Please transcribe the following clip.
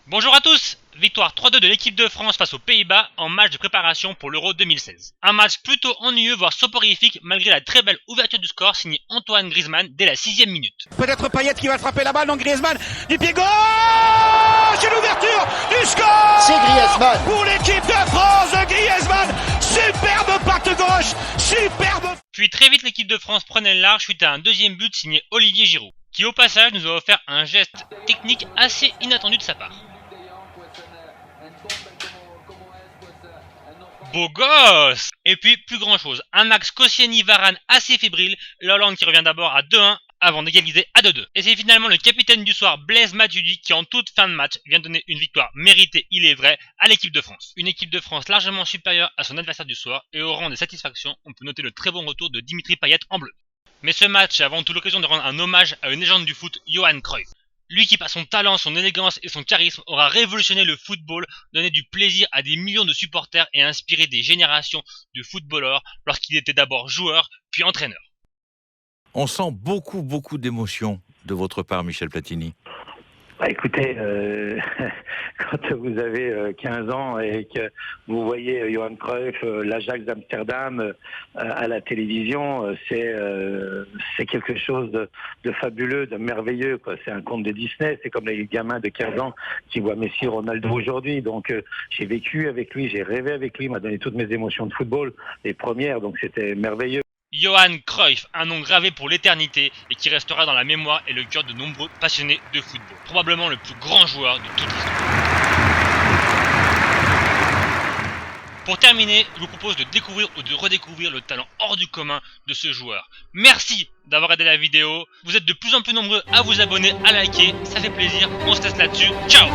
Bonjour à tous! Victoire 3-2 de l'équipe de France face aux Pays-Bas en match de préparation pour l'Euro 2016. Un match plutôt ennuyeux voire soporifique malgré la très belle ouverture du score signée Antoine Griezmann dès la 6ème minute. Peut-être Payet qui va frapper la balle, non Griezmann, du pied gauche, c'est l'ouverture du score. C'est Griezmann pour l'équipe de France, Griezmann, superbe patte gauche, superbe. Puis très vite l'équipe de France prenait le large suite à un deuxième but signé Olivier Giroud, qui au passage nous a offert un geste technique assez inattendu de sa part. Beau gosse! Et puis, plus grand chose, un Max Koscielny-Varane assez fébrile, l'Hollande qui revient d'abord à 2-1 avant d'égaliser à 2-2. Et c'est finalement le capitaine du soir, Blaise Matuidi, qui en toute fin de match vient donner une victoire méritée, il est vrai, à l'équipe de France. Une équipe de France largement supérieure à son adversaire du soir, et au rang des satisfactions, on peut noter le très bon retour de Dimitri Payet en bleu. Mais ce match est avant tout l'occasion de rendre un hommage à une légende du foot, Johan Cruyff. Lui qui par son talent, son élégance et son charisme aura révolutionné le football, donné du plaisir à des millions de supporters et inspiré des générations de footballeurs lorsqu'il était d'abord joueur puis entraîneur. On sent beaucoup d'émotion de votre part, Michel Platini. Écoutez, quand vous avez 15 ans et que vous voyez Johan Cruyff, l'Ajax d'Amsterdam à la télévision, c'est quelque chose de fabuleux, de merveilleux, quoi. C'est un conte de Disney, c'est comme les gamins de 15 ans qui voient Messi, Ronaldo aujourd'hui. Donc j'ai vécu avec lui, j'ai rêvé avec lui, il m'a donné toutes mes émotions de football, les premières, donc c'était merveilleux. Johan Cruyff, un nom gravé pour l'éternité et qui restera dans la mémoire et le cœur de nombreux passionnés de football. Probablement le plus grand joueur de toute l'histoire. Pour terminer, je vous propose de découvrir ou de redécouvrir le talent hors du commun de ce joueur. Merci d'avoir aidé la vidéo. Vous êtes de plus en plus nombreux à vous abonner, à liker. Ça fait plaisir. On se laisse là-dessus. Ciao!